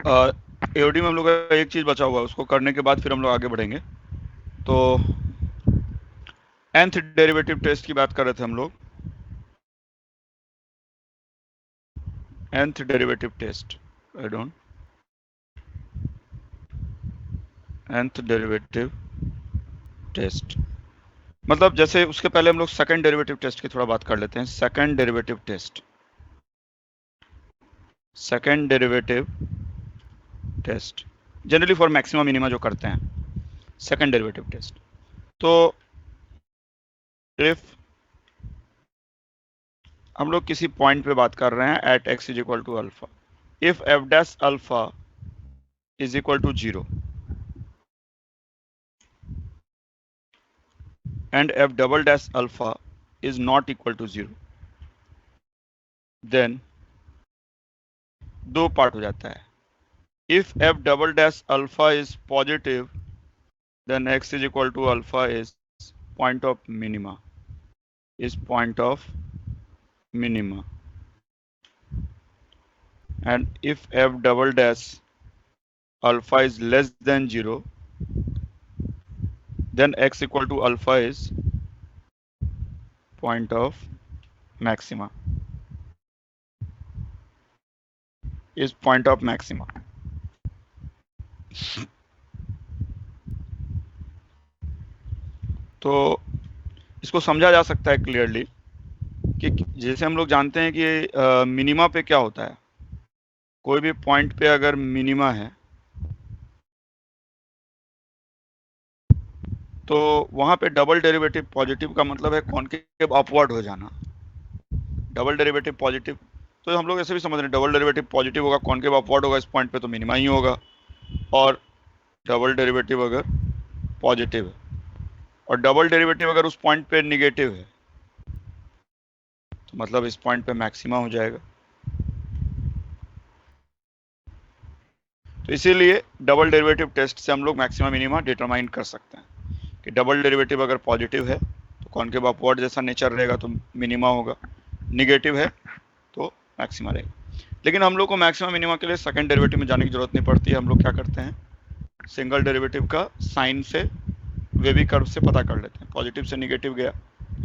AOD में हम लोग का एक चीज बचा हुआ है, उसको करने के बाद फिर हम लोग आगे बढ़ेंगे। तो nth डेरिवेटिव टेस्ट की बात कर रहे थे हम लोग। nth derivative test, I don't, nth derivative test मतलब जैसे उसके पहले हम लोग सेकंड डेरिवेटिव टेस्ट की थोड़ा बात कर लेते हैं। Second derivative test, second derivative test generally for maximum minima जो करते हैं सेकंड डेरिवेटिव टेस्ट। तो इफ हम लोग किसी पॉइंट पे बात कर रहे हैं at x is equal to alpha, if f dash alpha is equal to 0 and f double dash alpha is not equal to 0, then दो पार्ट हो जाता है। If f double dash alpha is positive then x is equal to alpha is point of minima, is point of minima, and if f double dash alpha is less than 0 then x equal to alpha is point of maxima, is point of maxima। तो इसको समझा जा सकता है clearly कि जैसे हम लोग जानते हैं कि मिनिमा पे क्या होता है, कोई भी पॉइंट पे अगर मिनिमा है तो वहां पे डबल डेरिवेटिव पॉजिटिव का मतलब है कॉन्केव अपवर्ड हो जाना। डबल डेरिवेटिव पॉजिटिव तो हम लोग ऐसे भी समझ रहे हैं, डबल डेरिवेटिव पॉजिटिव होगा, कॉन्केव अपवर्ड होगा, इस पॉइंट पे तो मिनिमा ही होगा। और डबल डेरिवेटिव अगर पॉजिटिव है और डबल डेरिवेटिव अगर उस पॉइंट पे निगेटिव है तो मतलब इस पॉइंट पे मैक्सिमा हो जाएगा। तो इसीलिए डबल डेरिवेटिव टेस्ट से हम लोग मैक्सिमा मिनिमा डिटरमाइन कर सकते हैं कि डबल डेरिवेटिव अगर पॉजिटिव है तो कॉन्केव अपवर्ड जैसा नेचर रहेगा तो मिनिमा होगा, निगेटिव है तो मैक्सिमा रहेगा। लेकिन हम लोग को मैक्सिमा मिनिमा के लिए सेकंड डेरिवेटिव में जाने की जरूरत नहीं पड़ती है। हम लोग क्या करते हैं, सिंगल डेरिवेटिव का साइन से वेवी कर्व से पता कर लेते हैं। पॉजिटिव से निगेटिव गया,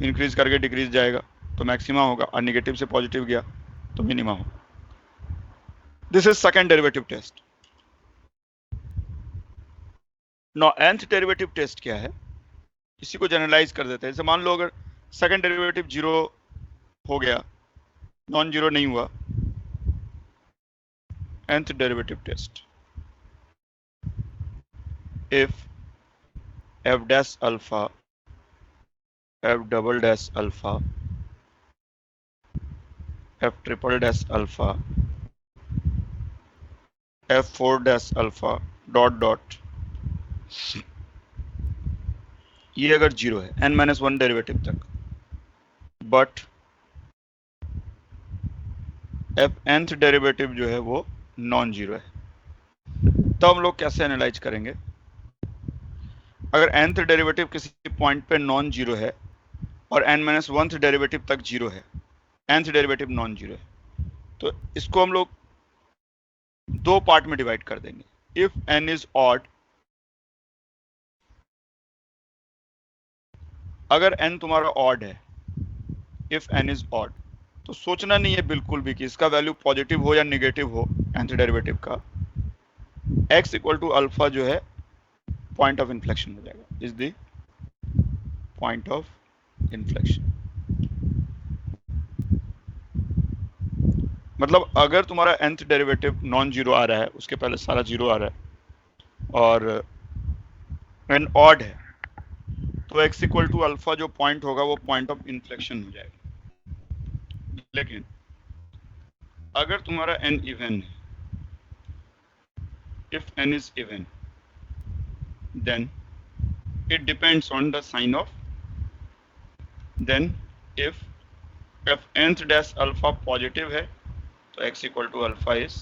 इंक्रीज करके डिक्रीज जाएगा तो मैक्सिमा होगा, और निगेटिव से पॉजिटिव गया तो मिनिमा होगा। This is second derivative test. No nth derivative test क्या है, इसी को जनरलाइज कर देते हैं। जैसे मान लो अगर सेकंड डेरिवेटिव 0 हो गया, नॉन जीरो नहीं हुआ, nth derivative test, if f dash alpha, f double dash alpha, f triple dash alpha, f 4 dash alpha dot dot, ये अगर 0 है n-1 डेरिवेटिव तक, बट f nth डेरिवेटिव जो है वो नॉन जीरो है, तो हम लोग कैसे एनालाइज करेंगे। अगर nth डेरिवेटिव किसी पॉइंट पे नॉन जीरो है और n-1 डेरिवेटिव तक 0 है, nth डेरिवेटिव नॉन जीरो है, तो इसको हम लोग दो पार्ट में डिवाइड कर देंगे। इफ n इज ऑड, अगर n तुम्हारा ऑड है, इफ n इज ऑड, तो सोचना नहीं है बिल्कुल भी कि इसका वैल्यू पॉजिटिव हो या निगेटिव हो nth डेरिवेटिव का, x इक्वल टू अल्फा जो है पॉइंट ऑफ इन्फ्लेक्शन हो जाएगा, is the point of inflection. मतलब अगर तुम्हारा nth डेरिवेटिव नॉन जीरो आ रहा है, उसके पहले सारा जीरो आ रहा है, और n ऑड है, तो x इक्वल टू अल्फा जो पॉइंट होगा वो पॉइंट ऑफ इन्फ्लेक्शन हो जाएगा। लेकिन अगर तुम्हारा n इवन है, if n is even, then it depends on the sign of, then if nth dash alpha positive है तो x equal to alpha is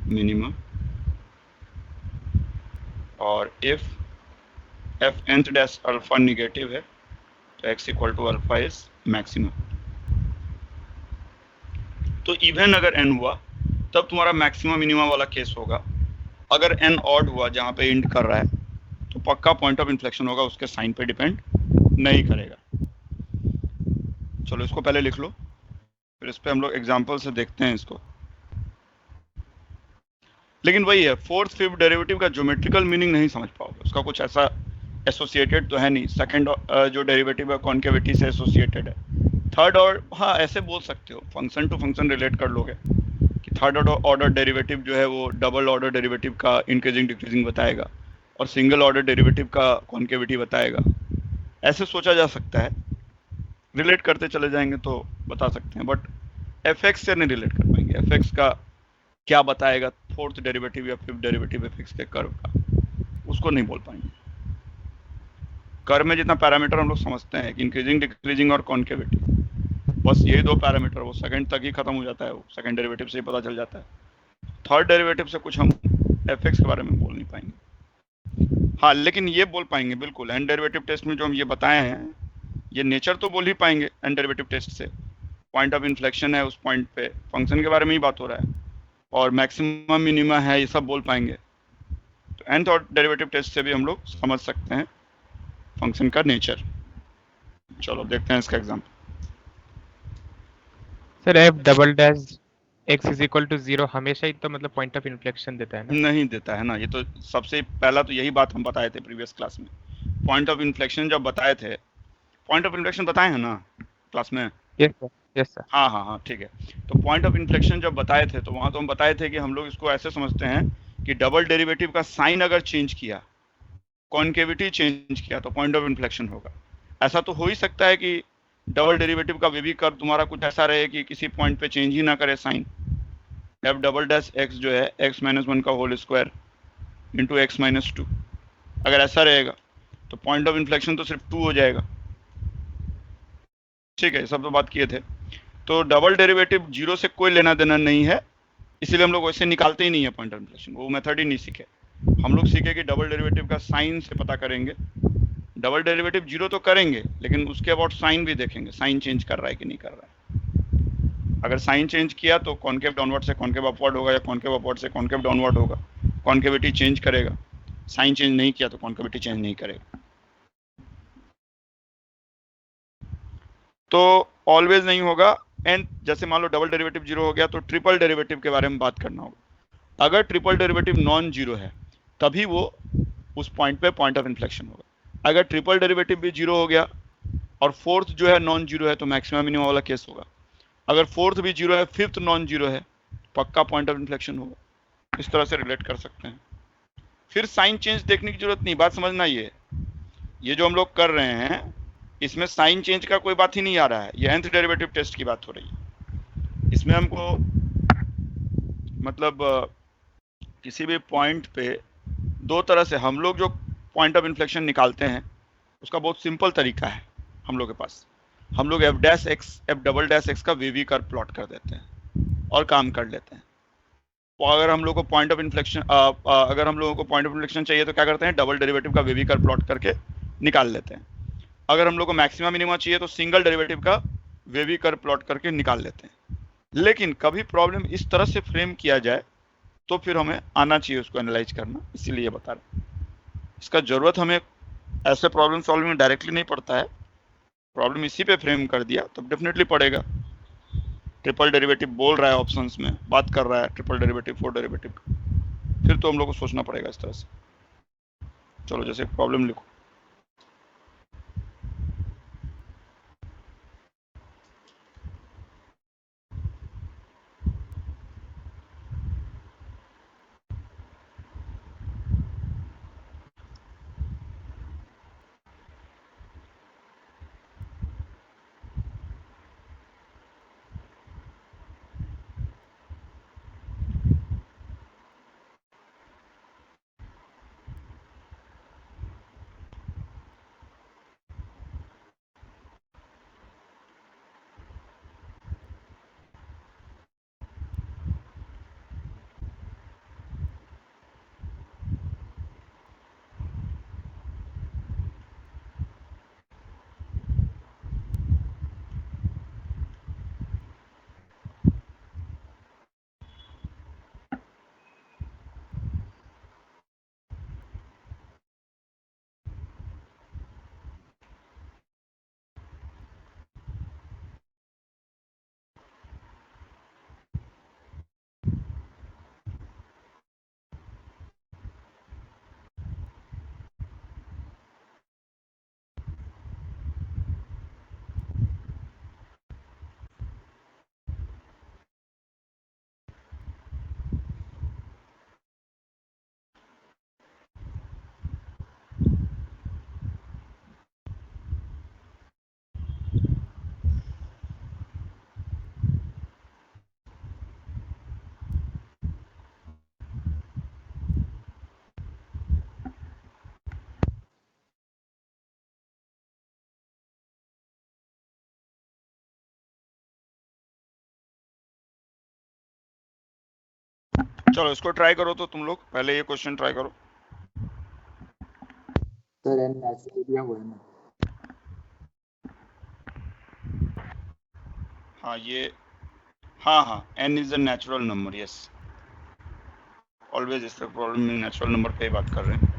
minimum, और if nth dash alpha negative है तो x equal to alpha is maximum. तो even अगर n हुआ तब तुम्हारा मैक्सिमम मिनिमम वाला केस होगा। अगर n ऑड हुआ जहां पे इंड कर रहा है तो पक्का पॉइंट ऑफ इन्फ्लेक्शन होगा, उसके साइन पे डिपेंड नहीं करेगा। चलो इसको पहले लिख लो, फिर इस पे हम लोग एग्जांपल से देखते हैं इसको। लेकिन वही है, फोर्थ फिफ्थ डेरिवेटिव का ज्योमेट्रिकल मीनिंग नहीं समझ पाओगे, उसका कुछ ऐसा एसोसिएटेड तो है नहीं। सेकंड जो डेरिवेटिव है कॉन्केविटी से एसोसिएटेड है। थर्ड और हाँ ऐसे बोल सकते हो, फंक्शन टू फंक्शन रिलेट कर लोगे कि थर्ड ऑर्डर डेरिवेटिव जो है वो डबल ऑर्डर डेरिवेटिव का इंक्रीजिंग डिक्रीजिंग बताएगा और सिंगल ऑर्डर डेरिवेटिव का कॉन्केविटी बताएगा। ऐसे सोचा जा सकता है, रिलेट करते चले जाएंगे तो बता सकते हैं, बट एफ एक्स से नहीं रिलेट कर पाएंगे। एफ एक्स का क्या बताएगा फोर्थ डेरिवेटिव या फिफ्थ डेरिवेटिव एफ एक्स के कर्व का, उसको नहीं बोल पाएंगे। कर्व में जितना पैरामीटर हम लोग समझते हैं कि इंक्रीजिंग डिक्रीजिंग और कॉन्केविटी, बस यही दो पैरामीटर, वो सेकंड तक ही खत्म हो जाता है, वो सेकंड डेरिवेटिव से ही पता चल जाता है। थर्ड डेरिवेटिव से कुछ हम एफ एक्स के बारे में बोल नहीं पाएंगे। हाँ लेकिन ये बोल पाएंगे बिल्कुल, एन डेरिवेटिव टेस्ट में जो हम ये बताए हैं ये नेचर तो बोल ही पाएंगे एन डेरिवेटिव टेस्ट से। पॉइंट ऑफ इन्फ्लेक्शन है, उस पॉइंट पे फंक्शन के बारे में ही बात हो रहा है, और मैक्सिमम मिनिमा है, ये सब बोल पाएंगे। तो nth और डेरिवेटिव टेस्ट से भी हम लोग समझ सकते हैं फंक्शन का नेचर। चलो देखते हैं इसका example. Sir f double dash x is equal to 0 हमेशा ही तो मतलब पॉइंट ऑफ इन्फ्लेक्शन देता है ना? नहीं देता है ना, ये तो सबसे पहला तो यही बात हम बताए थे प्रीवियस क्लास में। पॉइंट ऑफ इन्फ्लेक्शन जब बताए थे, पॉइंट ऑफ इन्फ्लेक्शन बताए हैं ना क्लास में? Yes sir, yes sir. हाँ हाँ हाँ ठीक है। तो पॉइंट ऑफ इन्फ्लेक्शन जब बताए थे तो वहां तो हम बताए थे कि हम लोग इसको ऐसे समझते हैं कि डबल डेरिवेटिव का साइन अगर चेंज किया, कॉन्केविटी चेंज किया, तो पॉइंट ऑफ इन्फ्लेक्शन होगा। ऐसा तो हो ही सकता है कि डबल डेरिवेटिव का वेवी कर्व तुम्हारा कुछ ऐसा रहे कि किसी पॉइंट पे चेंज ही ना करे sign. F double dash x जो है एक्स माइनस वन का whole square into x minus two, अगर ऐसा रहेगा तो पॉइंट ऑफ इन्फ्लेक्शन तो सिर्फ 2 हो जाएगा। ठीक है, सब तो बात किए थे। तो डबल डेरिवेटिव जीरो से कोई लेना देना नहीं है, इसीलिए हम लोग वैसे निकालते ही नहीं है पॉइंट ऑफ इन्फ्लेक्शन, वो मेथड ही नहीं सीखे। हम लोग सीखे कि डबल डेरिवेटिव का साइन से पता करेंगे। डबल डेरिवेटिव जीरो तो करेंगे लेकिन उसके अबाउट साइन भी देखेंगे, साइन चेंज कर रहा है कि नहीं कर रहा है। अगर साइन चेंज किया तो कॉन्केव डाउनवर्ड से कॉन्केव अपवर्ड होगा, या कॉन्केव अपवर्ड से कॉन्केव डाउनवर्ड होगा, कॉन्केविटी चेंज करेगा। साइन चेंज नहीं किया तो कॉन्केविटी चेंज नहीं करेगा। तो ऑलवेज नहीं होगा। एंड जैसे मान लो डबल डेरिवेटिव जीरो हो गया तो ट्रिपल डेरिवेटिव के बारे में बात करना होगा। अगर ट्रिपल डेरिवेटिव नॉन जीरो है तभी वो उस पॉइंट पे पॉइंट ऑफ इन्फ्लेक्शन होगा। अगर ट्रिपल डेरिवेटिव भी जीरो हो गया और फोर्थ जो है नॉन जीरो है तो मैक्सिमम मिनिमम वाला केस होगा। अगर फोर्थ भी जीरो है, फिफ्थ नॉन जीरो है, पक्का पॉइंट ऑफ इन्फ्लेक्शन होगा। इस तरह से रिलेट कर सकते हैं। फिर साइन चेंज देखने की जरूरत नहीं, बात समझना। ये जो हम लोग कर रहे हैं इसमें साइन चेंज का कोई बात ही नहीं आ रहा है, ये nth डेरिवेटिव टेस्ट की बात हो रही है। इसमें हमको मतलब किसी भी पॉइंट पे दो तरह से हम लोग जो पॉइंट ऑफ इन्फ्लेक्शन निकालते हैं उसका बहुत सिंपल तरीका है हम लोग के पास। हम लोग F dash x F double dash x का वीवी कर्व प्लॉट कर देते हैं और काम कर लेते हैं। तो अगर हम लोग को पॉइंट ऑफ इन्फ्लेक्शन अगर हम लोगों को पॉइंट ऑफ इन्फ्लेक्शन चाहिए तो क्या करते हैं, डबल डेरिवेटिव का वीवी कर्व प्लॉट करके निकाल लेते हैं। अगर हम लोग को मैक्सिमम मिनिमम चाहिए तो सिंगल डेरिवेटिव का वेवी कर्व प्लॉट करके निकाल लेते हैं। लेकिन कभी प्रॉब्लम इस तरह से फ्रेम किया जाए तो फिर हमें आना चाहिए उसको एनालाइज करना, इसीलिए बता रहे हैं। इसका जरूरत हमें ऐसे प्रॉब्लम सॉल्विंग में डायरेक्टली नहीं पड़ता है, प्रॉब्लम इसी पे फ्रेम कर दिया तब डेफिनेटली पड़ेगा। ट्रिपल डेरिवेटिव बोल रहा है, ऑप्शंस में बात कर रहा है ट्रिपल डेरिवेटिव फोर डेरिवेटिव, फिर तो हम लोग को सोचना पड़ेगा इस तरह से। चलो जैसे प्रॉब्लम लिखो। चलो इसको ट्राई करो तो तुम लोग पहले ये क्वेश्चन ट्राई करो। सर एन नेचुरल दिया हुआ है ना। हाँ ये, हाँ हाँ, n is a natural number, yes. Always इसका प्रॉब्लम में नेचुरल नंबर पे ही बात कर रहे हैं।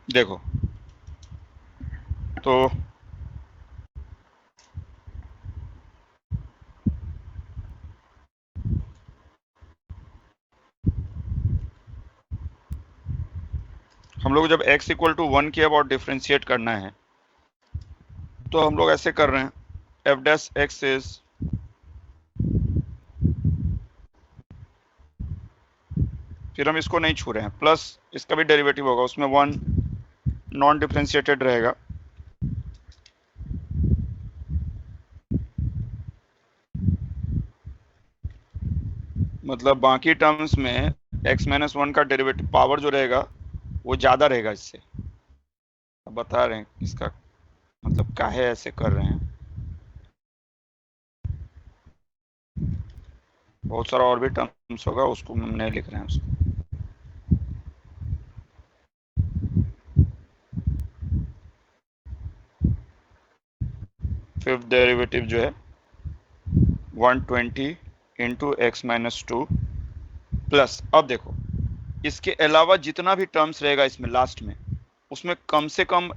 देखो तो हम लोग जब x इक्वल टू 1 के अबाउट डिफ्रेंशिएट करना है तो हम लोग ऐसे कर रहे हैं, एफ डैश एक्स इज फिर हम इसको नहीं छू रहे हैं, प्लस इसका भी डेरिवेटिव होगा, उसमें 1 नॉन डिफ्रेंशिएटेड रहेगा, मतलब बाकी टर्म्स में x माइनस 1 का डेरिवेटिव पावर जो रहेगा वो ज्यादा रहेगा इससे। अब बता रहे हैं इसका मतलब काहे ऐसे कर रहे हैं। बहुत सारा और भी टर्म्स होगा, उसको हम नहीं लिख रहे हैं उसको। फिफ्थ डेरिवेटिव जो है 120 इंटू एक्स माइनस 2 प्लस, अब देखो इसके अलावा जितना भी टर्म्स रहेगा इसमें लास्ट में, उसमें कम से कम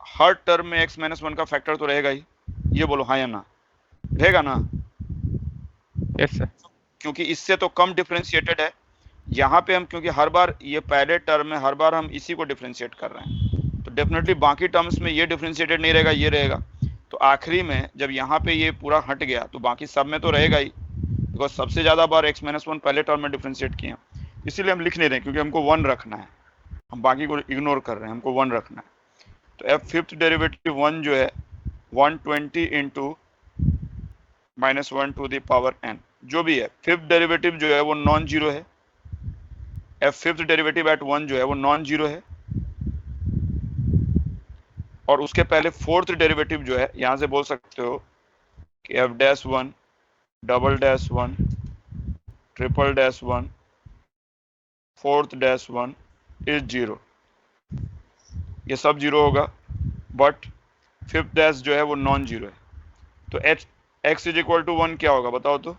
हर टर्म में x माइनस 1 का फैक्टर तो रहेगा ही। ये बोलो हाँ या ना, रहेगा ना? Yes sir. क्योंकि इससे तो कम डिफरेंशिएटेड है। यहाँ पे हम क्योंकि हर बार ये पहले टर्म में हर बार हम इसी को डिफरेंशिएट कर रहे हैं, तो डेफिनेटली बाकी टर्म्स में ये डिफरेंशिएटेड नहीं रहेगा, ये रहेगा। तो आखिरी में जब यहाँ पे ये पूरा हट गया तो बाकी सब में तो रहेगा ही, बिकॉज सबसे ज्यादा बार x माइनस 1 पहले टर्म में डिफरेंशिएट किए हैं, इसीलिए हम लिख नहीं रहे क्योंकि हमको 1 रखना है, हम बाकी को इग्नोर कर रहे हैं, हमको 1 रखना है। तो एफ फिफ्थ डेरिवेटिव 1 जो है 120 into minus 1 to the power n, जो भी है फिफ्थ डेरिवेटिव जो है वो नॉन जीरो है। एफ फिफ्थ डेरिवेटिव एट 1 जो है वो नॉन जीरो है, और उसके पहले फोर्थ डेरिवेटिव जो है यहां से बोल सकते हो कि F dash 1 double dash 1 triple dash 1 fourth dash 1 is zero. ये सब जीरो होगा, बट फिफ्थ डैश जो है वो नॉन जीरो है। तो x इज इक्वल टू 1 क्या होगा बताओ तो?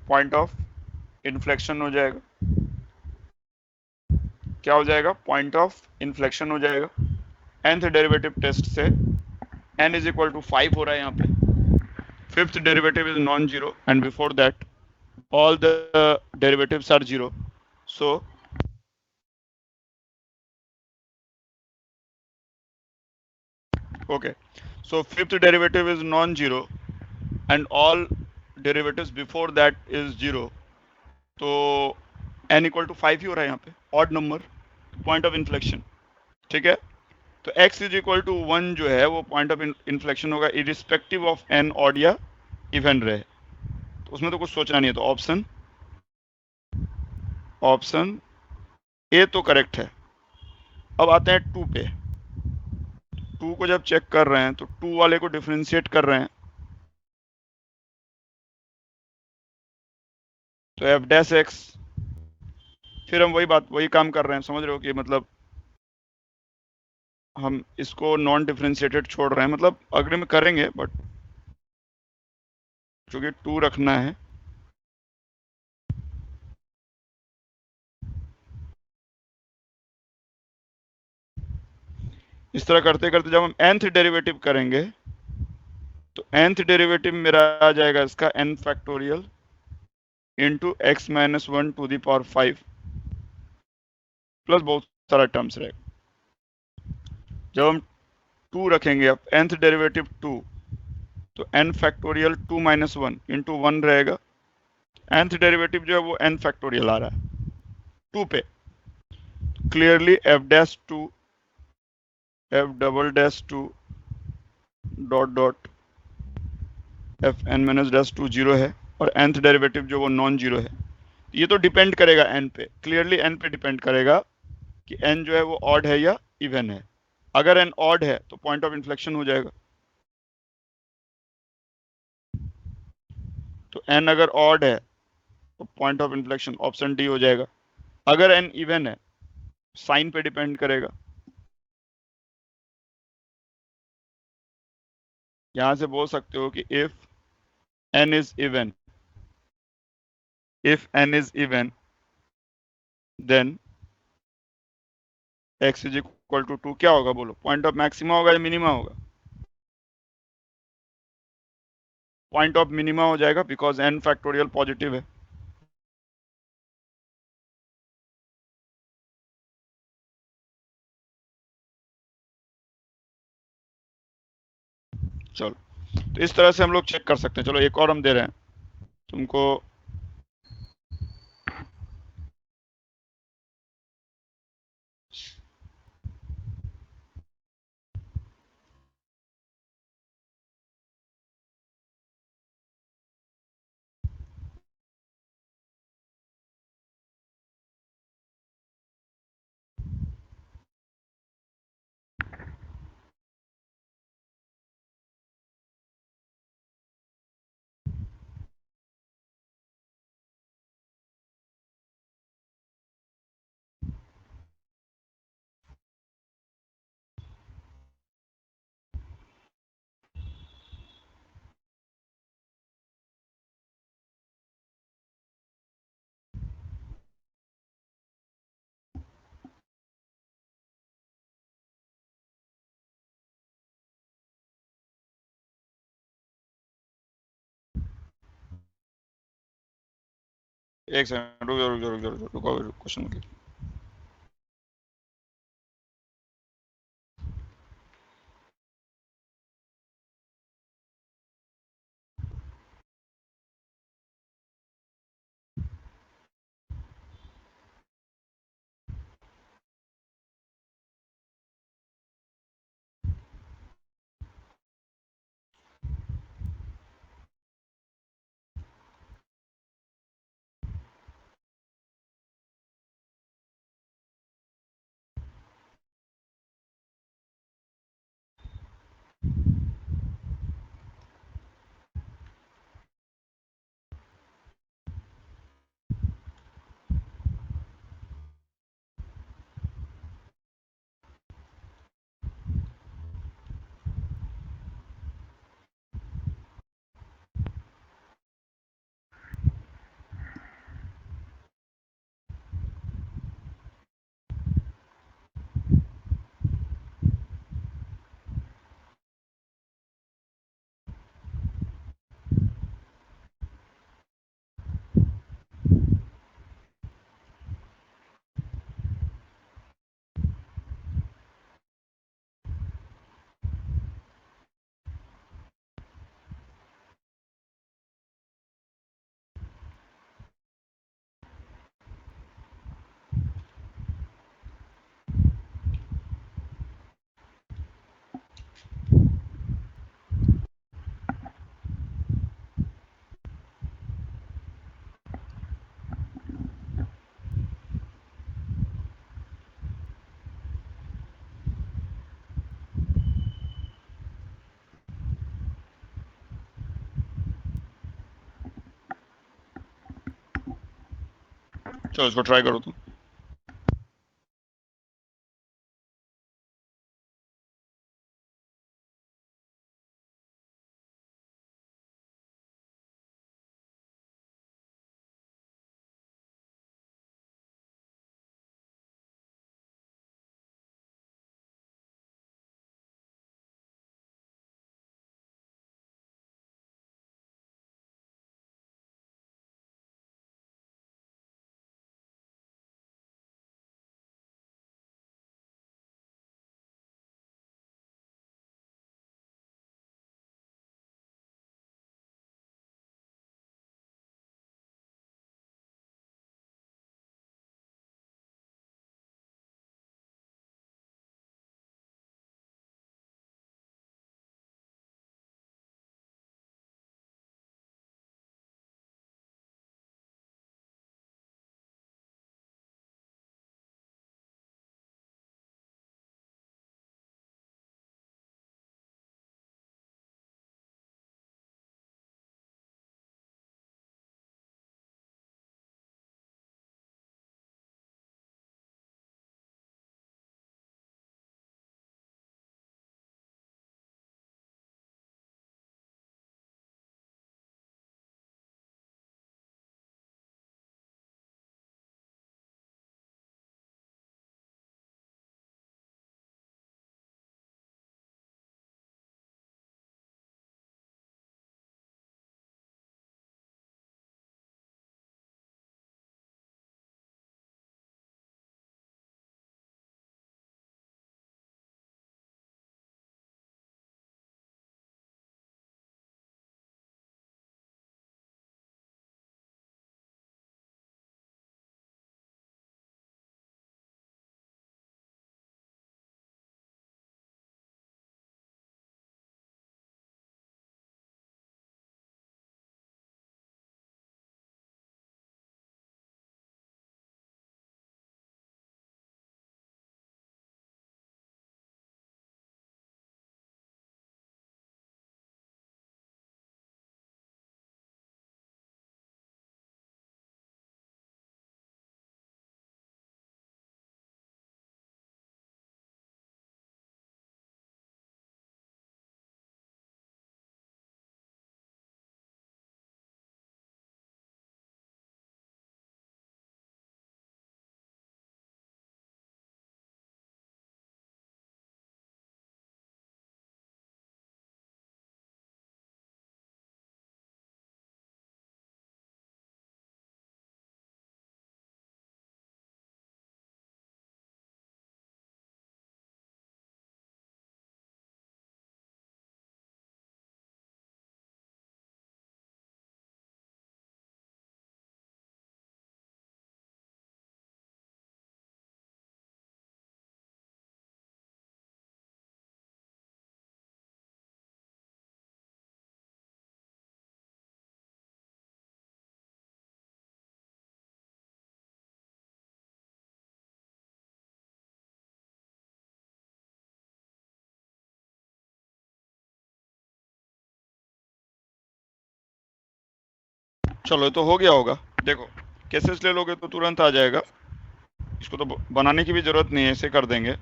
पॉइंट ऑफ इन्फ्लेक्शन हो जाएगा। क्या हो जाएगा? पॉइंट ऑफ इन्फ्लेक्शन हो जाएगा। nth डेरिवेटिव टेस्ट से n इज इक्वल टू 5 हो रहा है यहाँ पे। Fifth derivative is non zero and before that all the derivatives are zero, so okay, so fifth derivative is non-zero and all derivatives before that is zero, तो n equal to 5 ही हो रहा है यहाँ पे, odd number, point of inflection. ठीक है, तो x is equal to 1 जो है वो पॉइंट ऑफ इन्फ्लेक्शन होगा इरिस्पेक्टिव ऑफ n ऑड या इवन रहे, तो उसमें तो कुछ सोचना नहीं है। तो ऑप्शन ऑप्शन ए तो करेक्ट है। अब आते हैं 2 पे। 2 को जब चेक कर रहे हैं तो 2 वाले को डिफरेंशिएट कर रहे हैं, तो एफ डैश एक्स, फिर हम वही काम कर रहे हैं, समझ रहे हो कि मतलब हम इसको नॉन डिफरेंशिएटेड छोड़ रहे हैं, मतलब अगले में करेंगे बट चूंकि 2 रखना है। इस तरह करते करते जब हम nth डेरिवेटिव करेंगे तो nth डेरिवेटिव मेरा आ जाएगा इसका n factorial into x minus 1 to the power 5 plus बहुत सारा टर्म्स रहेगा। जब हम 2 रखेंगे, अब nth डेरिवेटिव 2, तो n फैक्टोरियल 2 माइनस 1 इंटू 1 रहेगा। nth डेरिवेटिव जो है वो n फैक्टोरियल आ रहा है 2 पे। Clearly f dash 2 f double dash 2 dot dot f n minus dash 2 zero है, और nth डेरिवेटिव जो वो नॉन जीरो है। ये तो डिपेंड करेगा n पे, क्लियरली n पे डिपेंड करेगा कि n जो है वो ऑड है या इवन है। अगर n ऑड है तो पॉइंट ऑफ इन्फ्लेक्शन हो जाएगा, तो n अगर ऑड है तो point of inflection option D हो जाएगा। अगर n इवन है, साइन पे डिपेंड करेगा। यहां से बोल सकते हो कि n is even if n is even then x is equal to 2 क्या होगा बोलो? पॉइंट ऑफ मैक्सिमा होगा या मिनिमा होगा? पॉइंट ऑफ मिनिमा हो जाएगा, बिकॉज n फैक्टोरियल पॉजिटिव है। चलो, तो इस तरह से हम लोग चेक कर सकते हैं। चलो एक और हम दे रहे हैं तुमको। एक सेकंड रुको रुको रुको रुको रुको, क्वेश्चन चलो इसको ट्राई करो तुम। चलो ये तो हो गया होगा। देखो केसेस ले लोगे तो तुरंत आ जाएगा, इसको तो बनाने की भी जरूरत नहीं है, ऐसे कर देंगे।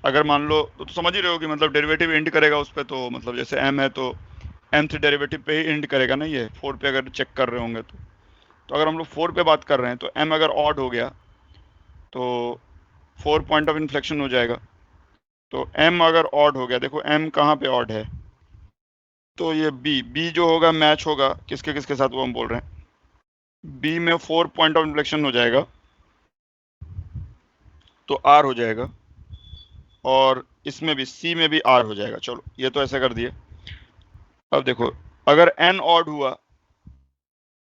अगर मान लो तो समझ ही रहे हो कि मतलब डेरिवेटिव इंड करेगा उस पे, तो मतलब जैसे m है तो mth डेरिवेटिव पे ही इंड करेगा ना, ये 4 पे अगर चेक कर रहे होंगे तो अगर हम लोग 4 पे बात कर रहे हैं तो m अगर ऑड हो गया तो 4 पॉइंट ऑफ इन्फ्लेक्शन हो जाएगा। तो m अगर ऑड हो गया, देखो m कहाँ पे ऑड है, तो ये b जो होगा मैच होगा किसके किसके साथ, वो हम बोल रहे हैं b में 4 पॉइंट ऑफ इन्फ्लेक्शन हो जाएगा तो r हो जाएगा, और इसमें भी c में भी r हो जाएगा। चलो ये तो ऐसे कर दिए। अब देखो अगर n ऑड हुआ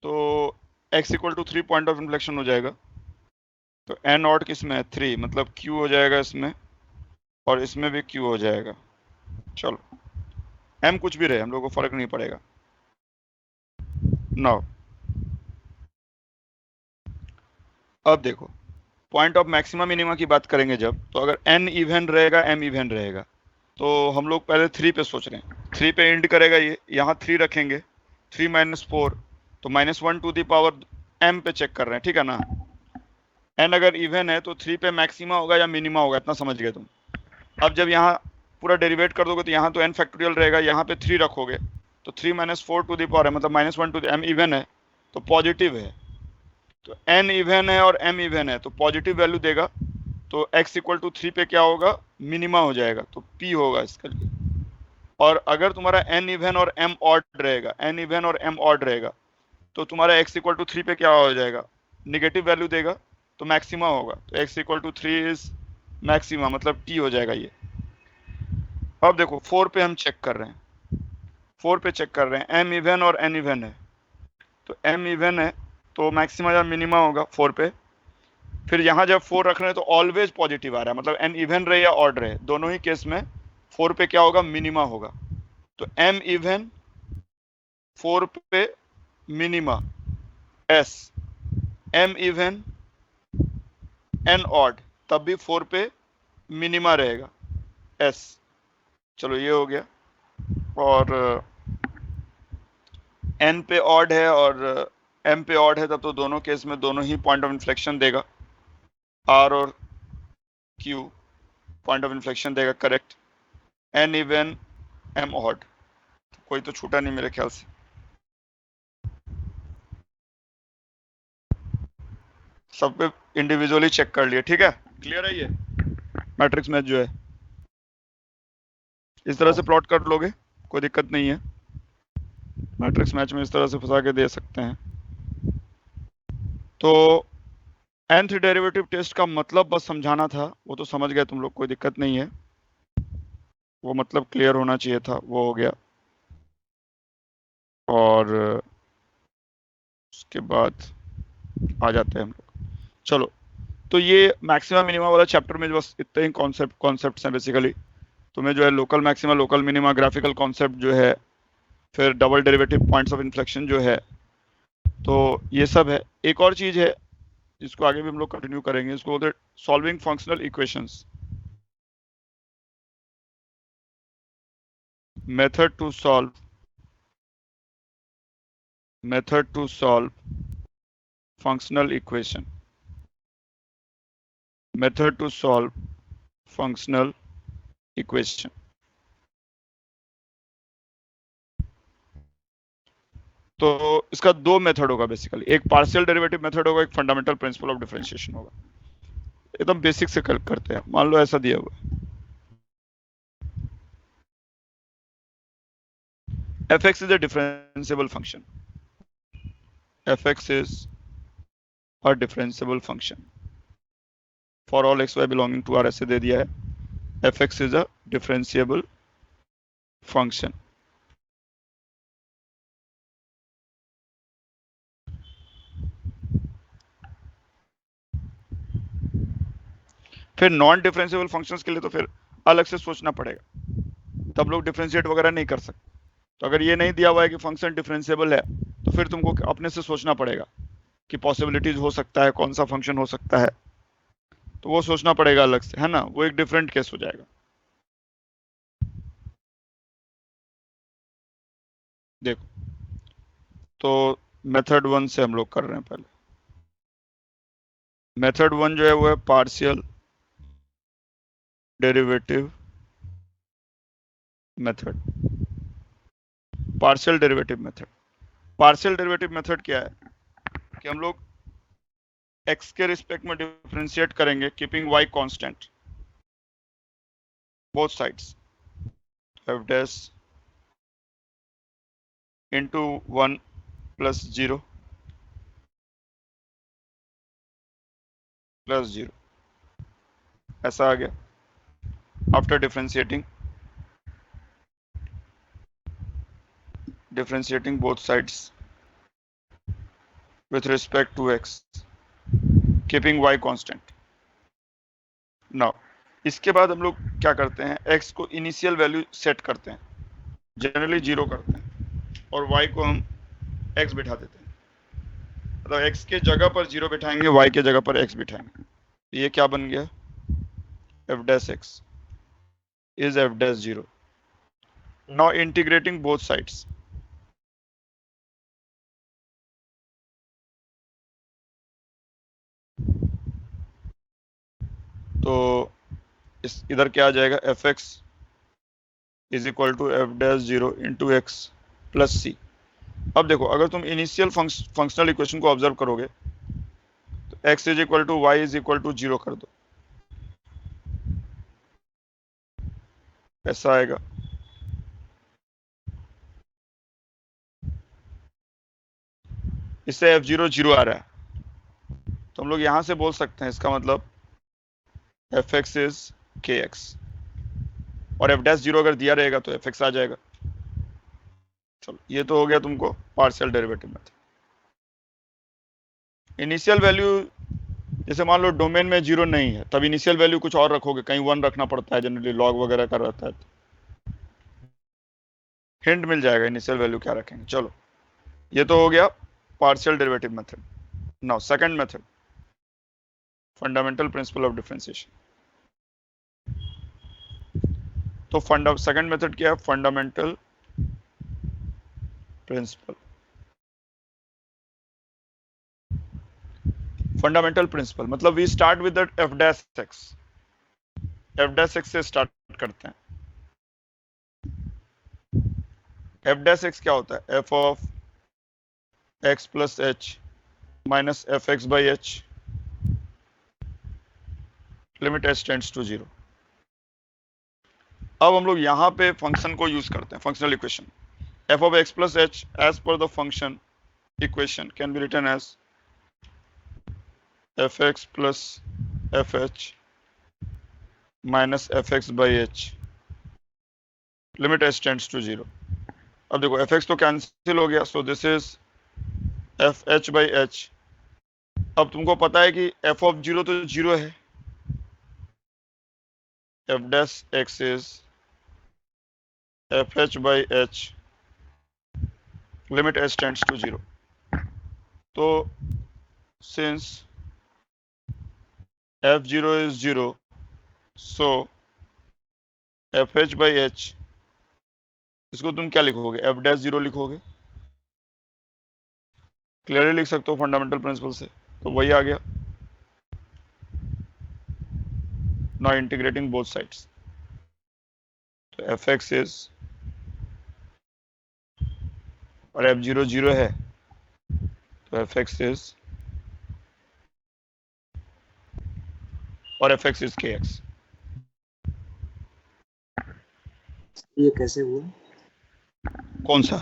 तो x equal to 3 point of inflection हो जाएगा। तो n ऑड किस में है, 3, मतलब q हो जाएगा इसमें, और इसमें भी q हो जाएगा। चलो m कुछ भी रहे, हम लोग को फर्क नहीं पड़ेगा। नाउ अब देखो पॉइंट ऑफ मैक्सिमा मिनिमा की बात करेंगे जब, तो अगर n इवन रहेगा m इवन रहेगा, तो हम लोग पहले 3 पे सोच रहे हैं। 3 पे इंड करेगा, ये यहाँ 3 रखेंगे, 3 - 4 तो -1 टू द पावर m पे चेक कर रहे हैं, ठीक है ना। n अगर इवन है तो 3 पे मैक्सिमा होगा या मिनिमा होगा, इतना समझ गए तुम। अब जब यहाँ पूरा डेरिवेट कर दोगे तो यहाँ तो n फैक्टोरियल रहेगा, यहाँ पे 3 रखोगे तो 3 - 4 टू द पावर है, मतलब -1 टू द m इवन है तो पॉजिटिव है। तो n इवन है और m इवन है तो पॉजिटिव वैल्यू देगा, तो x = 3 पे क्या होगा, मिनिमा हो जाएगा, तो p होगा इसका। और अगर तुम्हारा n इवन और m ऑड रहेगा, n इवन और m ऑड रहेगा, तो तुम्हारा x = 3 पे क्या हो जाएगा, निगेटिव वैल्यू देगा तो मैक्सिमा होगा, तो x = 3 इज मैक्सिमा, मतलब t हो जाएगा ये। अब देखो 4 पे हम चेक कर रहे हैं, 4 पे चेक कर रहे हैं, m इवन और n इवन है, तो m इवन है तो मैक्सिमा या मिनिमा होगा 4 पे। फिर यहाँ जब 4 रख रहे हैं तो ऑलवेज पॉजिटिव आ रहा है, मतलब n इवन रहे या ऑड रहे, दोनों ही केस में 4 पे क्या होगा, मिनिमा होगा। तो m इवन 4 पे minima s, m even n odd तब भी 4 पे मिनिमा रहेगा s। चलो ये हो गया। और n पे ऑड है और m पे ऑड है, तब तो दोनों केस में दोनों ही पॉइंट ऑफ इन्फ्लेक्शन देगा, r और q पॉइंट ऑफ इन्फ्लेक्शन देगा, correct. n even m odd, कोई तो छूटा नहीं मेरे ख्याल से। सब पे इंडिविजुअली चेक कर लिए, ठीक है, क्लियर है ये मैट्रिक्स मैच जो है, इस तरह से प्लॉट कर लोगे, कोई दिक्कत नहीं है। मैट्रिक्स मैच में इस तरह से फंसा के दे सकते हैं। तो nth डेरिवेटिव टेस्ट का मतलब बस समझाना था, वो तो समझ गए तुम लोग, कोई दिक्कत नहीं है, वो मतलब क्लियर होना चाहिए था, वो हो गया। और उसके बाद आ जाते हैं हम लोग। चलो, तो ये मैक्सिमा मिनिमा वाला चैप्टर में बस इतने ही कॉन्सेप्ट्स हैं बेसिकली। तुम्हें जो है local maxima, local minima, graphical concept जो है, फिर double derivative, points of inflection जो है, तो ये सब है। एक और चीज है जिसको आगे भी हम लोग कंटिन्यू करेंगे, इसको बोलते हैं solving functional equations. Method to solve functional equation, method to solve functional equation। तो इसका दो मेथड होगा बेसिकली, एक पार्शियल डेरिवेटिव मेथड होगा, एक फंडामेंटल प्रिंसिपल ऑफ डिफरेंशिएशन होगा। एकदम बेसिक से करते हैं। मान लो ऐसा दिया हुआ है, fx is a differentiable function, fx is a differentiable function for all xy belonging to R, ऐसे दे दिया है, fx is a differentiable function। फिर नॉन डिफरेंशिएबल फंक्शंस के लिए तो फिर अलग से सोचना पड़ेगा, तब लोग डिफरेंशिएट वगैरह नहीं कर सकते। तो अगर ये नहीं दिया हुआ है कि फंक्शन डिफरेंशिएबल है, तो फिर तुमको अपने से सोचना पड़ेगा कि पॉसिबिलिटीज हो सकता है, कौन सा फंक्शन हो सकता है, तो वो सोचना पड़ेगा अलग से, है ना, वो एक डिफरेंट केस हो जाएगा। देखो, तो मेथड 1 से हम लोग कर रहे हैं पहले। मेथड 1 जो है वो है partial derivative method. Partial derivative method, partial derivative method क्या है कि हम लोग x के रिस्पेक्ट में डिफरेंशिएट करेंगे, keeping y constant both sides, f dash into 1 plus 0 plus 0, ऐसा आ गया। After differentiating both sides with respect to x, keeping y constant। now इसके बाद हम लोग क्या करते हैं, x को इनिशियल वैल्यू सेट करते हैं, जनरली 0 करते हैं, और y को हम x बिठा देते हैं, मतलब x के जगह पर 0 बिठाएंगे, y के जगह पर x बिठाएंगे। ये क्या बन गया, f dash x is f dash 0। now integrating both sides, तो इस इधर क्या आ जाएगा, f x is equal to f dash zero into x plus c. अब देखो, अगर तुम इनिशियल फंक्शनल इक्वेशन को ऑब्जर्व करोगे तो x is equal to y is equal to zero कर दो, ऐसा आएगा। इससे एफ जीरो जीरो आ रहा है, तो हम लोग यहां से बोल सकते हैं इसका मतलब F x is k x, और एफ डैश जीरो अगर दिया रहेगा तो एफ एक्स आ जाएगा। चलो, ये तो हो गया तुमको partial derivative method. Initial value, जैसे मान लो डोमेन में जीरो नहीं है, तब इनिशियल वैल्यू कुछ और रखोगे, कहीं वन रखना पड़ता है जनरली, लॉग वगैरह का रहता है, हिंट मिल जाएगा इनिशियल वैल्यू क्या रखेंगे। चलो, ये तो हो गया partial derivative method. Now second method, fundamental principle of differentiation. तो सेकंड मेथड क्या है, फंडामेंटल प्रिंसिपल। फंडामेंटल प्रिंसिपल मतलब we start with that f dash x, f dash x से स्टार्ट करते हैं। एफ डैश एक्स क्या होता है, f of x plus h minus f x by h limit h tends to zero. अब हम लोग यहां पे फंक्शन को यूज करते हैं, functional equation. F of x plus h as per the function equation can be written as f x plus f h minus f x by h limit h tends to zero. अब देखो, f x तो cancel हो गया, so this is f h by h. अब तुमको पता है कि एफ ऑफ जीरो तो जीरो है, f dash x is f h by h limit h tends to zero. तो since f zero is zero, so f h by h, इसको तुम क्या लिखोगे, एफ डैश जीरो लिखोगे। क्लियरली लिख सकते हो फंडामेंटल प्रिंसिपल से, तो वही आ गया। नाउ इंटीग्रेटिंग बोथ साइड्स, तो एफ एक्स इज, और एफ जीरो जीरो है, तो एफ एक्स इज, और f x is k x. ये कैसे हुआ? कौन सा?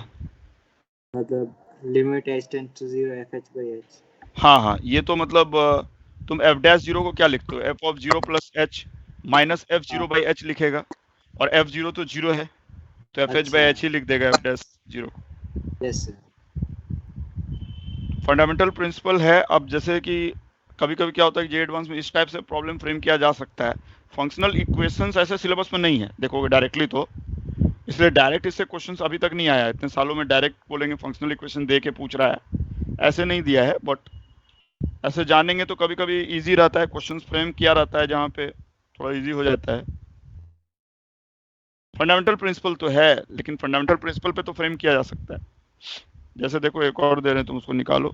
मतलब limit h tends to zero f h by h. हाँ हाँ, ये तो मतलब तुम एफ डैश जीरो को क्या लिखते हो, F of zero plus h minus F zero by H लिखेगा, और एफ जीरो तो जीरो है, तो एफ एच बाई अच्छा, एच ही लिख देगा F dash zero. Yes sir. Fundamental principle है। अब जैसे कि कभी कभी क्या होता है कि जे एडवांस में इस टाइप से प्रॉब्लम फ्रेम किया जा सकता है। फंक्शनल इक्वेशंस ऐसे सिलेबस में नहीं है देखोगे डायरेक्टली, तो इसलिए डायरेक्ट इससे क्वेश्चंस अभी तक नहीं आया। इतने सालों में डायरेक्ट बोलेंगे फंक्शनल इक्वेशन दे के पूछ रहा है, ऐसे नहीं दिया है। बट ऐसे जानेंगे तो कभी कभी इजी रहता है, क्वेश्चंस फ्रेम किया रहता है जहाँ पे थोड़ा इजी हो जाता है। फंडामेंटल प्रिंसिपल तो है, लेकिन फंडामेंटल प्रिंसिपल पे तो फ्रेम किया जा सकता है। जैसे देखो, एक और दे रहे हैं, तुम उसको निकालो।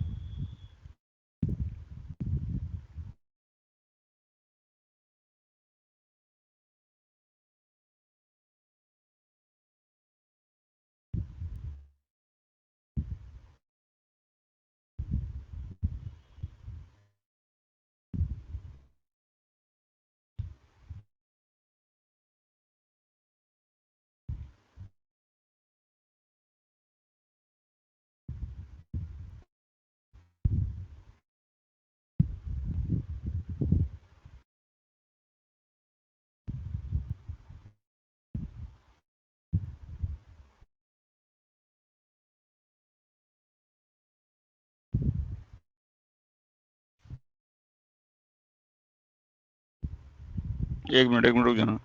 एक मिनट रुक जाना।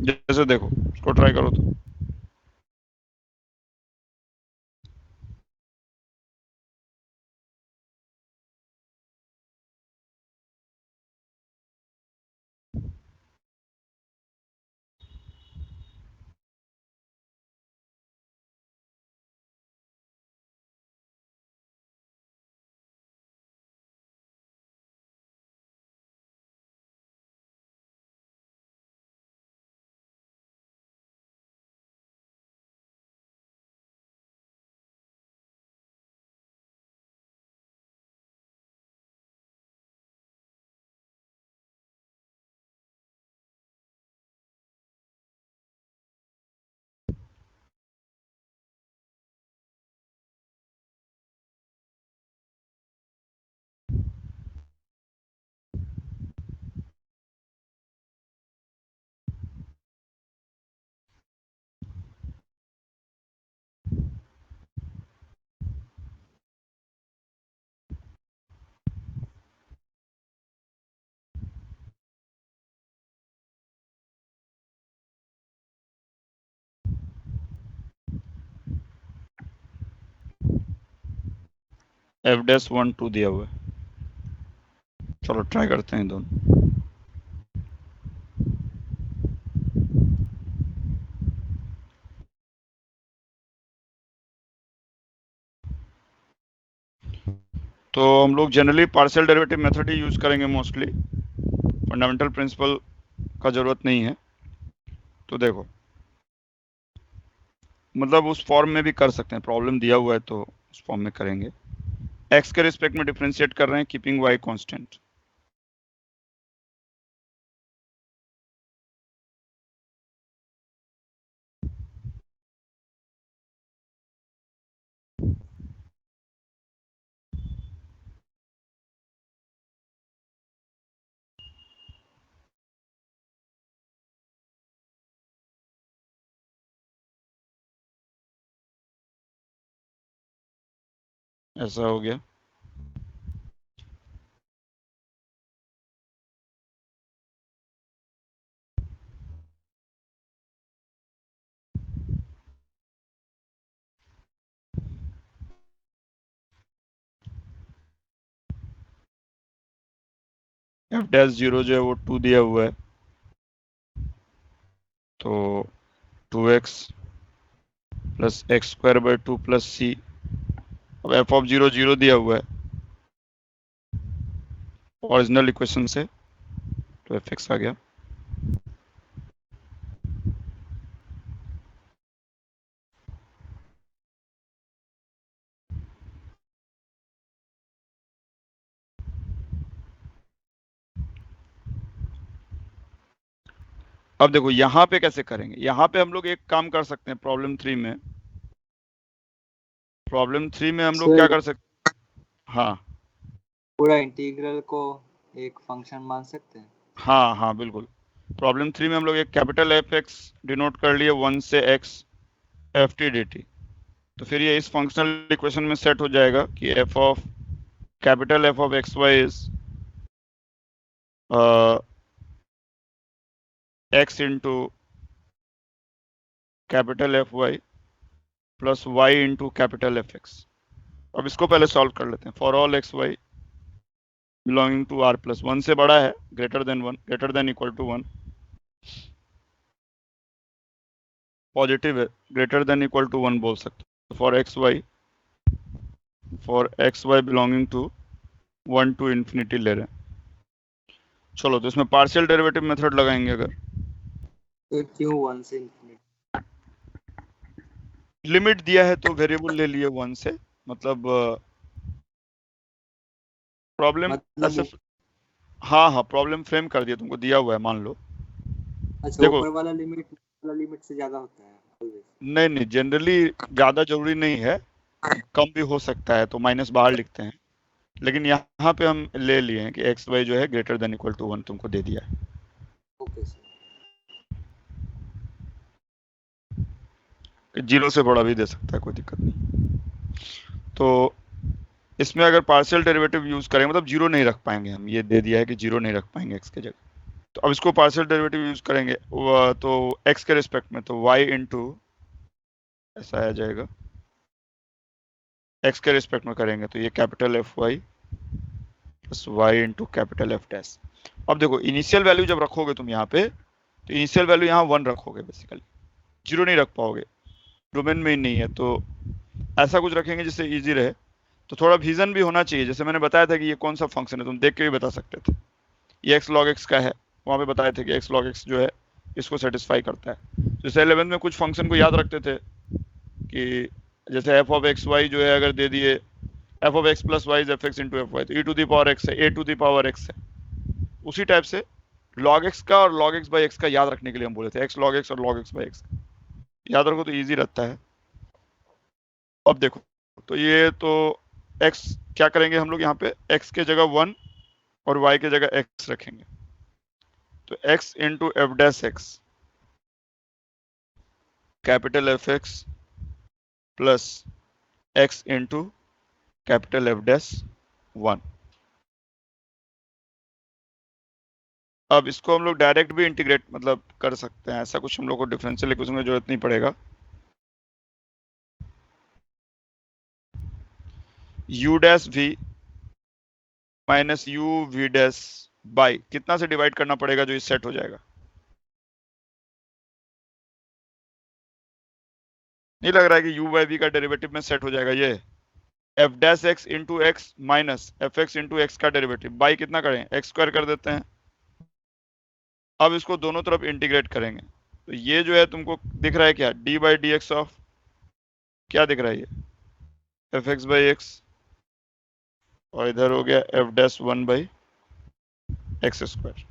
जैसे देखो इसको ट्राई करो तो f'(1) 2 दिया हुआ है। चलो ट्राई करते हैं दोनों। तो हम लोग जनरली पार्शियल डेरिवेटिव मेथड ही यूज करेंगे मोस्टली, फंडामेंटल प्रिंसिपल का जरूरत नहीं है। तो देखो मतलब उस फॉर्म में भी कर सकते हैं, प्रॉब्लम दिया हुआ है तो उस फॉर्म में करेंगे। एक्स के रिस्पेक्ट में डिफरेंशिएट कर रहे हैं कीपिंग वाई कांस्टेंट। ऐसा हो गया। f'(0) जो है वो 2 दिया हुआ है, तो 2x plus x² 2 plus c। अब f(0) 0 दिया हुआ है ओरिजिनल इक्वेशन से, तो fx आ गया। अब देखो यहाँ पे कैसे करेंगे, यहाँ पे हम लोग एक काम कर सकते हैं प्रॉब्लम 3 में। प्रॉब्लम 3 में हम लोग क्या कर सकते हैं, हाँ पूरा इंटीग्रल को एक फंक्शन मान सकते हैं। हाँ हाँ बिल्कुल। प्रॉब्लम 3 में हम लोग एक कैपिटल एफ एक्स डिनोट कर लिए 1 से x ft dt। तो फिर ये इस फंक्शनल इक्वेशन में सेट हो जाएगा कि capital F of x y is x into capital F y plus y into capital F x. अब इसको पहले सॉल्व कर लेते हैं। For all x y belonging to r plus 1 से बड़ा है, greater than 1, greater than equal to 1, positive है, ग्रेटर देन इक्वल टू 1 बोल सकते हैं। For x y belonging to 1 to infinity ले रहे हैं। चलो तो इसमें पार्शियल डेरिवेटिव मेथड लगाएंगे अगर, तो क्यों 1 से इंफिनिटी? लिमिट दिया है तो वेरिएबल ले लिए 1 से, मतलब प्रॉब्लम ऐसे, हाँ हाँ प्रॉब्लम फ्रेम कर दिया, तुमको दिया हुआ है मान लो। अच्छा देखो ऊपर वाला लिमिट से ज्यादा होता है always। नहीं नहीं, जनरली ज्यादा जरूरी नहीं है, कम भी हो सकता है, तो माइनस बाहर लिखते हैं। लेकिन यहाँ पे हम ले लिए हैं कि एक्स वाई जो है ग्रेटर देन इक्वल टू 1 तुमको दे दिया है। Okay sir. 0 से बड़ा भी दे सकता है, कोई दिक्कत नहीं। तो इसमें अगर पार्शियल डेरिवेटिव यूज करें, मतलब 0 नहीं रख पाएंगे हम, ये दे दिया है कि 0 नहीं रख पाएंगे एक्स के जगह। तो अब इसको पार्शियल डेरिवेटिव यूज करेंगे तो x के रिस्पेक्ट में, तो y इंटू ऐसा आ जाएगा, x के रिस्पेक्ट में करेंगे तो ये capital F y plus y into capital F dash. अब देखो इनिशियल वैल्यू जब रखोगे तुम यहाँ पे, तो इनिशियल वैल्यू यहाँ 1 रखोगे, बेसिकली 0 नहीं रख पाओगे, डोमेन में ही नहीं है, तो ऐसा कुछ रखेंगे जिससे इजी रहे। तो थोड़ा विजन भी होना चाहिए, जैसे मैंने बताया था कि ये कौन सा फंक्शन है, तुम देख के भी बता सकते थे। ये x log x का है, वहाँ पे बताए थे कि x log x जो है इसको सेटिस्फाई करता है। जैसे 11 में कुछ फंक्शन को याद रखते थे कि जैसे एफ ऑफ एक्स वाई जो है अगर दे दिए f of x plus y f x into f y, तो e to the power x है, a to the power x है। उसी टाइप से log x का और log x बाई x का याद रखने के लिए हम बोले थे, x log x और log x बाई x याद रखो तो इजी रहता है। अब देखो तो ये तो x क्या करेंगे हम लोग यहाँ पे, x के जगह 1 और y के जगह x रखेंगे, तो x into F dash x capital F x plus x into capital F dash 1। अब इसको हम लोग डायरेक्ट भी इंटीग्रेट मतलब कर सकते हैं, ऐसा कुछ हम लोग को डिफरेंशियल इक्वेशन की जरूरत नहीं पड़ेगा। u dash v minus u v dash by कितना से डिवाइड करना पड़ेगा जो इस सेट हो जाएगा, नहीं लग रहा है कि u बाई v का डेरिवेटिव में सेट हो जाएगा ये, F dash x into x minus f x into x का डेरिवेटिव बाई कितना करें, एक्स स्क्वायर कर देते हैं। अब इसको दोनों तरफ इंटीग्रेट करेंगे, तो ये जो है तुमको दिख रहा है क्या, D by D x of क्या दिख रहा है, ये एफ एक्स बाई एक्स, और इधर हो गया f dash 1 by x square.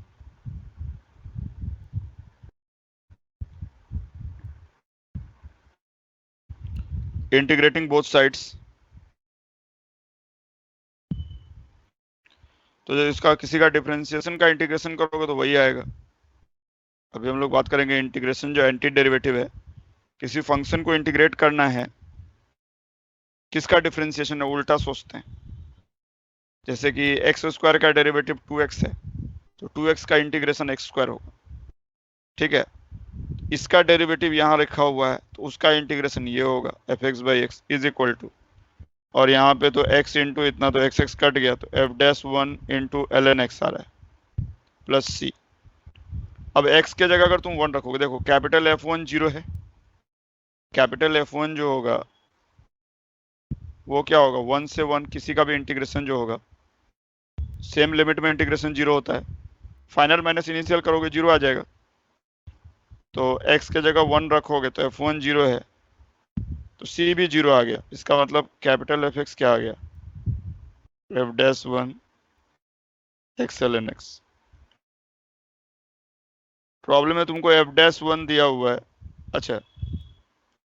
Integrating both sides, तो जब इसका किसी का डिफरेंशिएशन का इंटीग्रेशन करोगे तो वही आएगा। अभी हम लोग बात करेंगे इंटीग्रेशन जो एंटी डेरिवेटिव है, किसी फंक्शन को इंटीग्रेट करना है, किसका डिफरेंशिएशन है उल्टा सोचते हैं। जैसे कि एक्स स्क्वायर का डेरिवेटिव 2x है, तो 2x का इंटीग्रेशन एक्स स्क्वायर होगा, ठीक है। इसका डेरिवेटिव यहाँ रखा हुआ है, तो उसका इंटीग्रेशन ये होगा f x by x is equal to, और यहाँ पे तो x इंटू इतना तो एक्स एक्स कट गया, तो f dash 1 into l n x आ रहा है प्लस सी। अब x के जगह अगर तुम 1 रखोगे, देखो कैपिटल F1 0 है, कैपिटल F1 जो होगा वो क्या होगा, 1 से 1 किसी का भी इंटीग्रेशन जो होगा सेम लिमिट में इंटीग्रेशन 0 होता है, फाइनल माइनस इनिशियल करोगे 0 आ जाएगा। तो x के जगह 1 रखोगे तो F1 0 है, तो C भी 0 आ गया, इसका मतलब कैपिटल Fx क्या आ गया, f dash 1 x l n x. Problem में तुमको एफ डैश 1 दिया हुआ है, अच्छा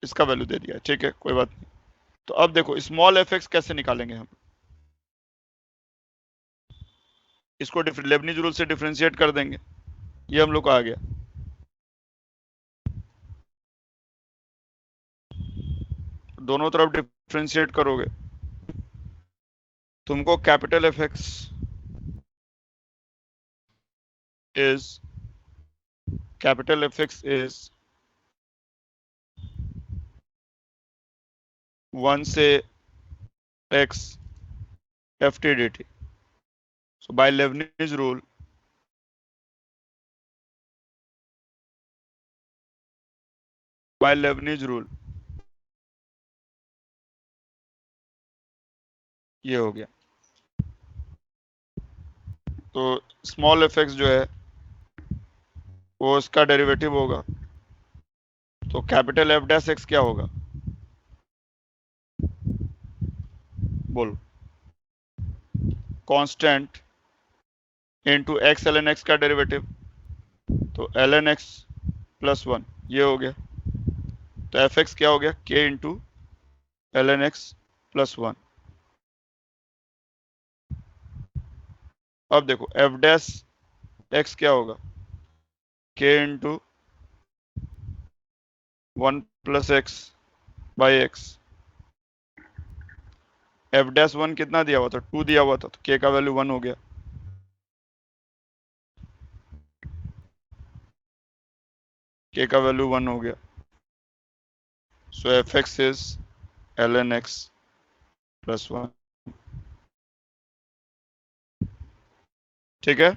इसका वैल्यू दे दिया, ठीक है कोई बात नहीं। तो अब देखो स्मॉल एफ एक्स कैसे निकालेंगे हम, इसको लेबनीज रूल से डिफरेंशिएट कर देंगे, ये हम लोग को आ गया। दोनों तरफ डिफरेंशिएट करोगे, तुमको capital F x is one से x F T D T. So by Leibniz rule, ये हो गया। तो स्मॉल एफ एक्स जो है वो इसका डेरिवेटिव होगा, तो कैपिटल एफ डैश एक्स क्या होगा, बोलो, constant into x l n x का डेरिवेटिव, तो एल एन एक्स प्लस 1 ये हो गया, तो एफ एक्स क्या हो गया, k into l n x plus 1। अब देखो एफ डैश एक्स क्या होगा, k into 1 plus x by x. F dash 1 कितना दिया हुआ था, 2 दिया हुआ था, तो के का वैल्यू 1 हो गया। k का वैल्यू 1 हो गया, so f x is ln x plus 1। ठीक है,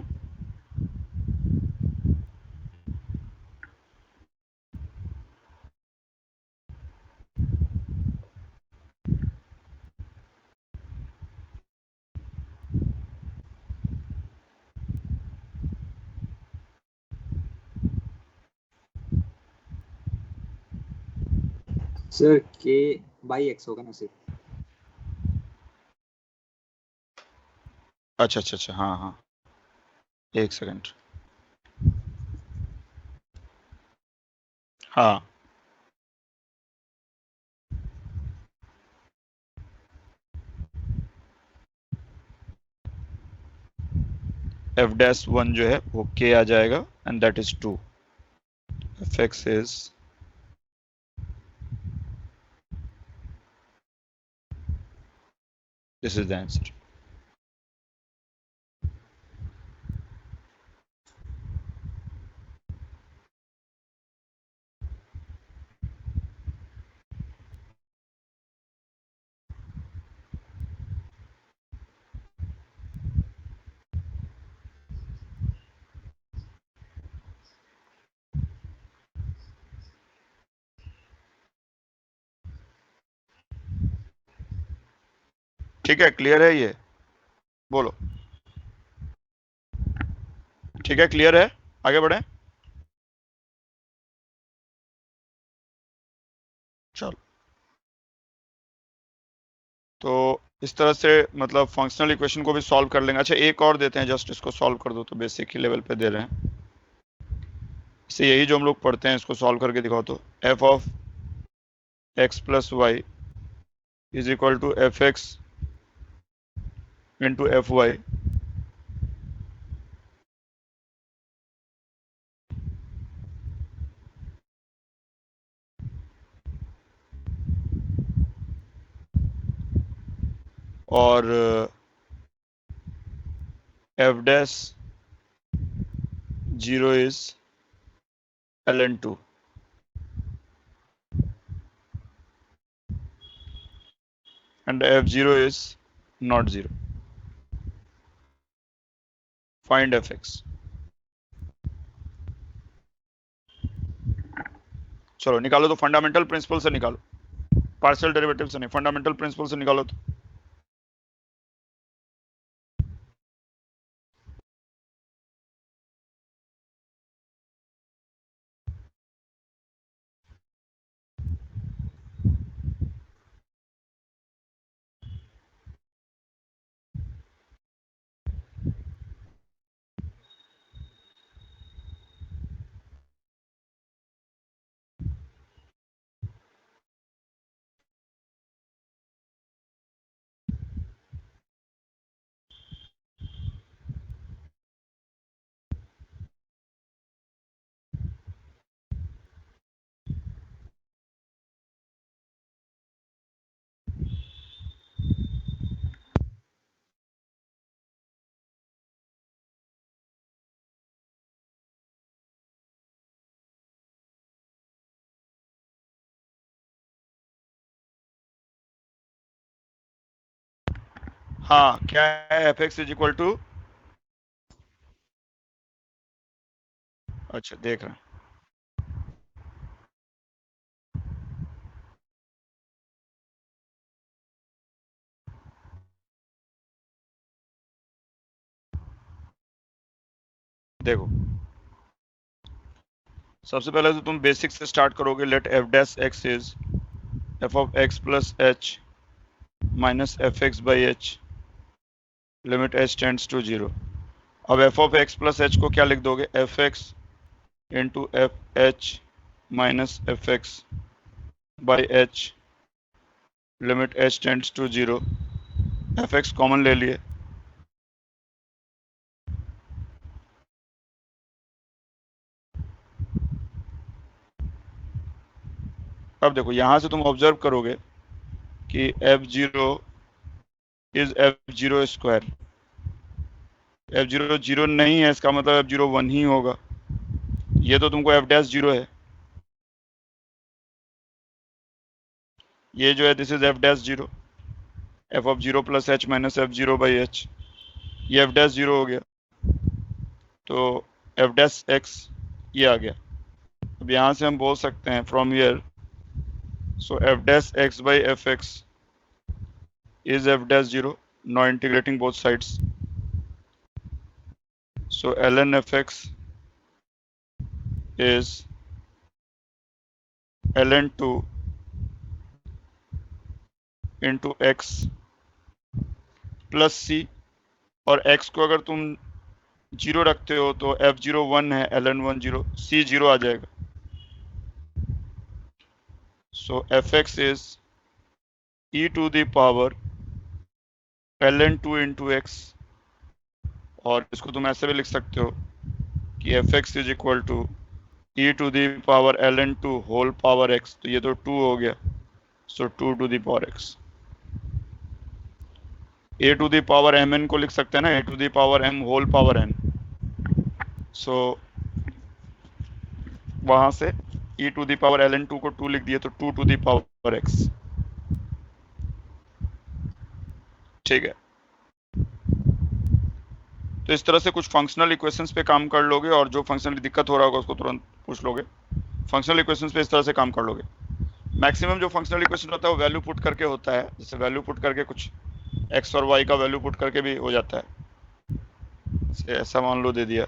सर k बाई x होगा ना सिर्फ? अच्छा अच्छा अच्छा, हाँ हाँ, एक सेकंड, हाँ एफ डैश 1 जो है वो k आ जाएगा and that is 2। F x is this is the answer. ठीक है, क्लियर है ये? बोलो। ठीक है, क्लियर है, आगे बढ़े। चलो, तो इस तरह से मतलब फंक्शनल इक्वेशन को भी सॉल्व कर लेंगे। अच्छा, एक और देते हैं, जस्ट इसको सॉल्व कर दो तो बेसिक ही लेवल पे दे रहे हैं। इसे यही जो हम लोग पढ़ते हैं इसको सॉल्व करके दिखाओ तो। F of x plus y is equal to f x into f y और f dash 0 is ln 2 and f0 is not 0. Find fx. चलो निकालो तो, फंडामेंटल प्रिंसिपल से निकालो, पार्शियल डेरिवेटिव से नहीं, फंडामेंटल प्रिंसिपल से निकालो तो। हाँ, क्या है f x is equal to, अच्छा देख रहे हैं, देखो सबसे पहले तो तुम बेसिक से स्टार्ट करोगे। Let f dash x is f of x plus h minus f x by h limit h tends to 0। अब f of x plus h को क्या लिख दोगे, f x into f h minus f x by h limit h tends to 0। F x common ले लिए, अब देखो यहां से तुम ऑब्जर्व करोगे कि f0 is f0 square. f0 0 नहीं है, इसका मतलब f0 1 ही होगा। ये तो तुमको f डैश 0 है, ये जो है this is F dash zero, F of zero plus h minus F zero by H, ये एफ डैश जीरो हो गया, तो एफ डैश एक्स ये आ गया। अब यहाँ से हम बोल सकते हैं from here, so F dash x by F x is F dash zero, now integrating both sides, so ln fx is ln 2 into x plus c, और x को अगर तुम जीरो रखते हो तो f0 1 है, ln 1 0, c 0 आ जाएगा, so fx is e to the power ln 2 into x, और इसको तुम ऐसे भी लिख सकते हो कि fx is equal to e to the power ln 2 whole power x, तो ये तो 2 हो गया, so 2 to the power x। a to the power mn को लिख सकते हैं ना, a टू दी पावर m whole power n, so वहां से e to the power ln 2 को 2 लिख दिए, तो 2 टू दी पावर x। ठीक है, तो इस तरह से कुछ फंक्शनल इक्वेशंस पे काम कर लोगे, और जो फंक्शनली दिक्कत हो रहा होगा उसको तुरंत पूछ लोगे। फंक्शनल इक्वेशंस पे इस तरह से काम कर लोगे। मैक्सिमम जो फंक्शनल इक्वेशन होता है वो वैल्यू पुट करके होता है, जैसे वैल्यू पुट करके कुछ x और y का वैल्यू पुट करके भी हो जाता है, ऐसा मान लो दे दिया,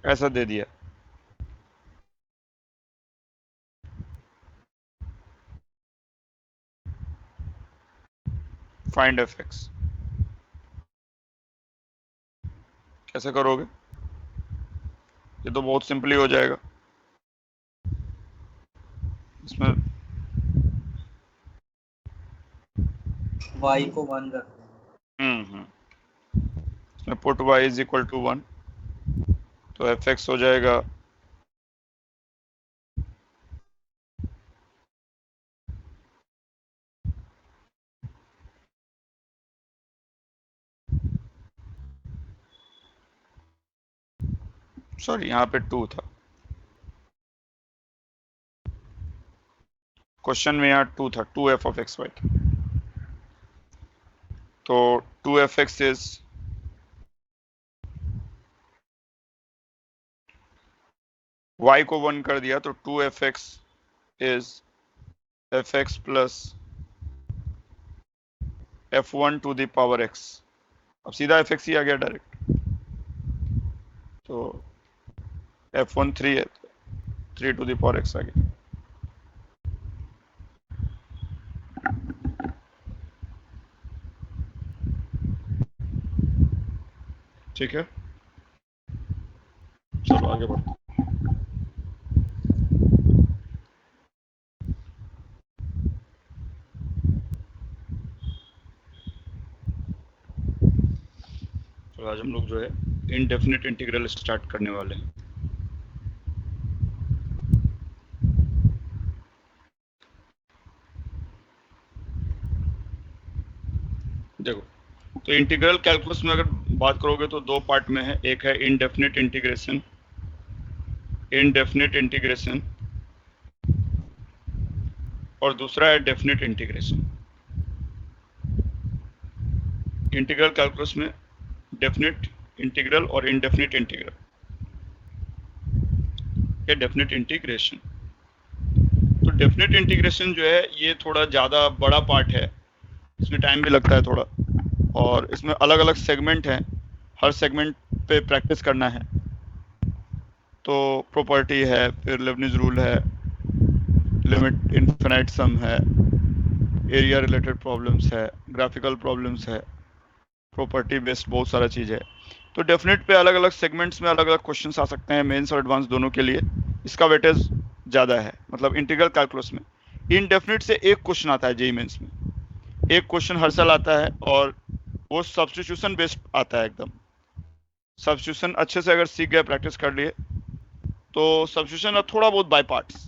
ऐसा दे दिया। फाइंड fx कैसे करोगे? ये तो बहुत सिंपली हो जाएगा, इसमें y को 1 रखते हैं। इसमें put y is equal to 1, तो fx हो जाएगा सॉरी यहाँ पे 2 था, क्वेश्चन में यहाँ 2 था, 2f of xy था, तो 2fx इज y को 1 कर दिया, तो 2fx इज fx plus f1 to the power x। अब सीधा fx ही आ गया डायरेक्ट, तो f1 3 है, 3 टू द पावर x आ गया। ठीक है, चलो आगे बढ़ते हैं। तो आज हम लोग जो है इनडेफिनिट इंटीग्रल स्टार्ट करने वाले हैं। देखो, तो इंटीग्रल कैलकुलस में अगर बात करोगे तो दो पार्ट में है, एक है इनडेफिनिट इंटीग्रेशन और दूसरा है डेफिनिट इंटीग्रेशन। इंटीग्रल कैलकुलस में डेफिनिट इंटीग्रल और इनडेफिनिट इंटीग्रल, या डेफिनिट इंटीग्रेशन। तो डेफिनिट इंटीग्रेशन जो है ये थोड़ा ज़्यादा बड़ा पार्ट है, इसमें टाइम भी लगता है थोड़ा, और इसमें अलग अलग सेगमेंट हैं, हर सेगमेंट पे प्रैक्टिस करना है। तो प्रॉपर्टी है, फिर लेबनिज रूल है, लिमिट इनफिनाइट सम है, एरिया रिलेटेड प्रॉब्लम्स है, ग्राफिकल प्रॉब्लम्स है, प्रॉपर्टी बेस्ड बहुत सारा चीज़ है। तो डेफिनेट पे अलग अलग सेगमेंट्स में अलग अलग क्वेश्चंस आ सकते हैं, मेंस और एडवांस दोनों के लिए इसका वेटेज ज़्यादा है। मतलब इंटीग्रल कैलकुलस में इनडेफिनिट से एक क्वेश्चन आता है जेईई मेंस में, एक क्वेश्चन हर साल आता है, और वो सब्स्टिट्यूशन बेस्ड आता है एकदम। सब्स्टिट्यूशन अच्छे से अगर सीख गए, प्रैक्टिस कर लिए, तो सब्स्टिट्यूशन थोड़ा बहुत बाय पार्ट्स।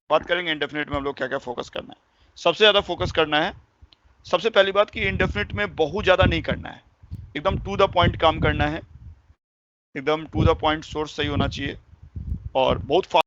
बात करेंगे इंडेफिनिट में हम लोग क्या क्या फोकस करना है। सबसे ज़्यादा फोकस करना है, सबसे पहली बात कि इंडेफिनिट में बहुत ज़्यादा नहीं करना है, एकदम टू द पॉइंट काम करना है, एकदम टू द पॉइंट सोर्स सही होना चाहिए, और बहुत